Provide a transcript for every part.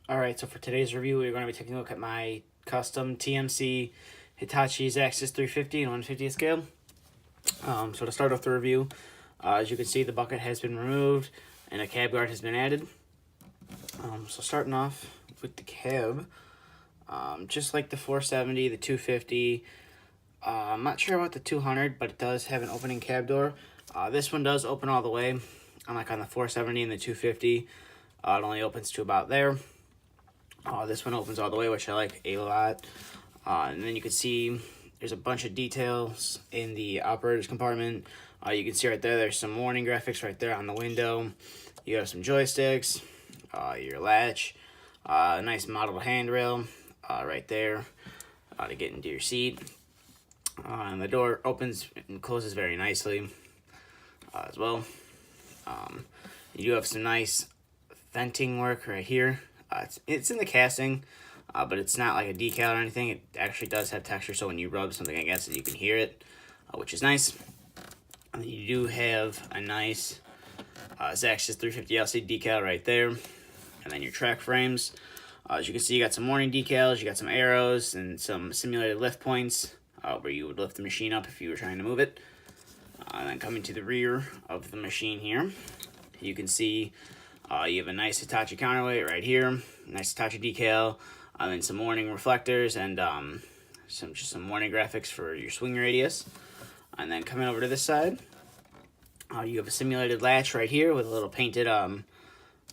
Alright, so for today's review, we're going to be taking a look at my custom TMC Hitachi Zx350 and 150th scale. So to start off the review, as you can see, the bucket has been removed and a cab guard has been added. So starting off with the cab, just like the 470, the 250, I'm not sure about the 200, but it does have an opening cab door. This one does open all the way, unlike on the 470 and the 250. It only opens to about there. This one opens all the way, which I like a lot. And then you can see there's a bunch of details in the operator's compartment. You can see right there, there's some warning graphics right there on the window. You have some joysticks, your latch, a nice modeled handrail right there to get into your seat. And the door opens and closes very nicely as well. You do have some nice venting work right here. It's in the casting, but it's not like a decal or anything. It actually does have texture, so when you rub something against it, you can hear it, which is nice. And you do have a nice Zx350LC decal right there. And then your track frames. As you can see, you got some warning decals, you got some arrows, and some simulated lift points where you would lift the machine up if you were trying to move it. And then coming to the rear of the machine here, you can see you have a nice Hitachi counterweight right here, nice Hitachi decal, and some warning reflectors and some warning graphics for your swing radius. And then coming over to this side, you have a simulated latch right here with a little painted,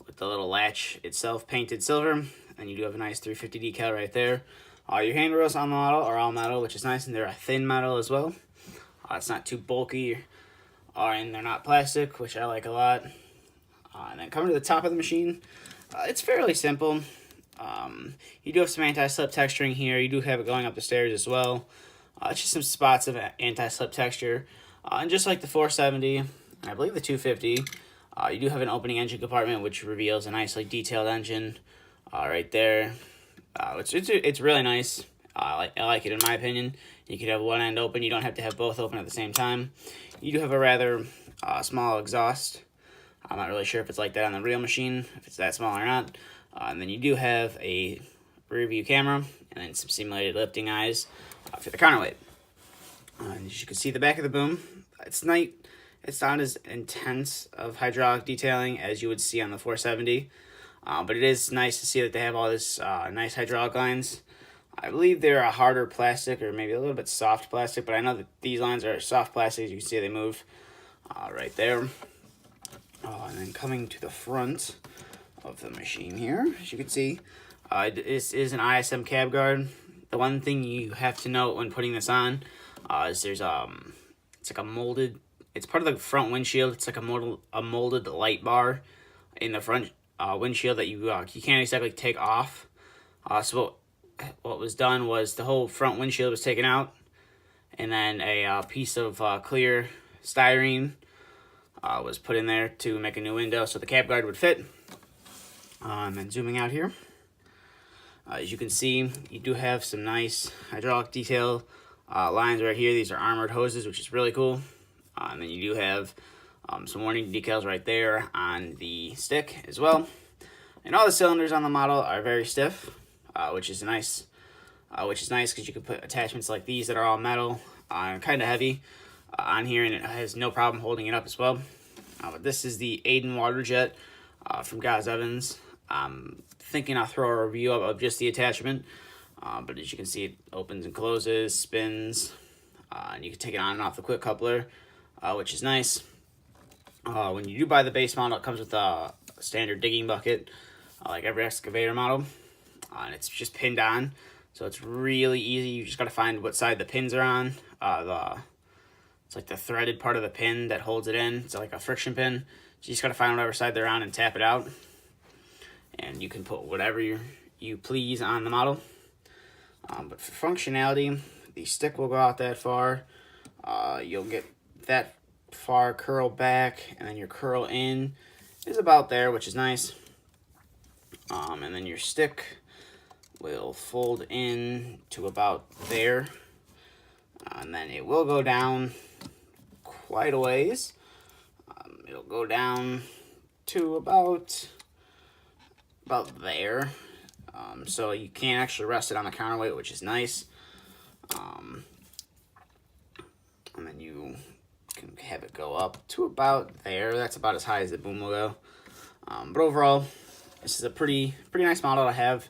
with the little latch itself painted silver, and you do have a nice 350 decal right there. Your handrails on the model are all metal, which is nice, and they're a thin metal as well. It's not too bulky, and they're not plastic, which I like a lot. And then coming to the top of the machine, it's fairly simple. You do have some anti-slip texturing here. You do have it going up the stairs as well. It's just some spots of anti-slip texture. And just like the 470, and I believe the 250, you do have an opening engine compartment, which reveals a nicely detailed engine right there. It's really nice. I like it in my opinion. You could have one end open. You don't have to have both open at the same time. You do have a rather small exhaust. I'm not really sure if it's like that on the real machine, if it's that small or not. And then you do have a rear view camera and then some simulated lifting eyes for the counterweight. And as you can see the back of the boom, it's not as intense of hydraulic detailing as you would see on the 470. But it is nice to see that they have all this nice hydraulic lines. I believe they're a harder plastic or maybe a little bit soft plastic, but I know that these lines are soft plastic. As you can see, they move right there. And then coming to the front of the machine here, as you can see, this is an ISM cab guard. The one thing you have to note when putting this on is there's it's like a molded, it's part of the front windshield. It's like a molded light bar in the front windshield that you can't exactly take off. So what was done was the whole front windshield was taken out, and then a piece of clear styrene was put in there to make a new window so the cab guard would fit. And then zooming out here, as you can see, you do have some nice hydraulic detail lines right here. These are armored hoses, which is really cool. And then you do have some warning decals right there on the stick as well. And all the cylinders on the model are very stiff, which is nice. Because you can put attachments like these that are all metal and kind of heavy on here, and it has no problem holding it up as well. But this is the Aiden water jet from Gaz Evans. I'm thinking I'll throw a review up of just the attachment, but as you can see, it opens and closes, spins, and you can take it on and off the quick coupler, which is nice. When you do buy the base model, it comes with a standard digging bucket, like every excavator model, and it's just pinned on, so it's really easy. You just got to find what side the pins are on. It's like the threaded part of the pin that holds it in. It's like a friction pin. So you just got to find whatever side they're on and tap it out. And you can put whatever you please on the model. But for functionality, the stick will go out that far. You'll get that far curl back, and then your curl in is about there, which is nice. And then your stick will fold in to about there. And then it will go down quite a ways. It'll go down to about there. So you can actually rest it on the counterweight, which is nice. And then you can have it go up to about there. That's about as high as the boom will go. But overall, this is a pretty nice model to have.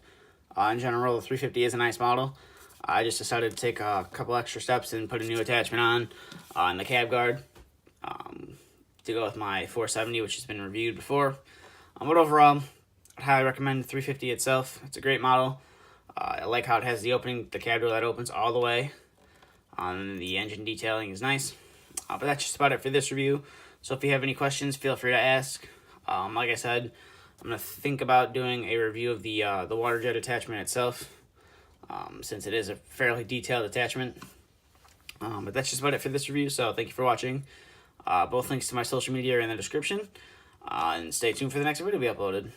In general, the 350 is a nice model. I just decided to take a couple extra steps and put a new attachment on the cab guard to go with my 470, which has been reviewed before. But overall, I'd highly recommend the 350 itself. It's a great model. I like how it has the cab door that opens all the way. The engine detailing is nice. But that's just about it for this review. So if you have any questions, feel free to ask. Like I said, I'm going to think about doing a review of the water jet attachment itself, since it is a fairly detailed attachment. But that's just about it for this review, so thank you for watching. Both links to my social media are in the description. And stay tuned for the next video to be uploaded.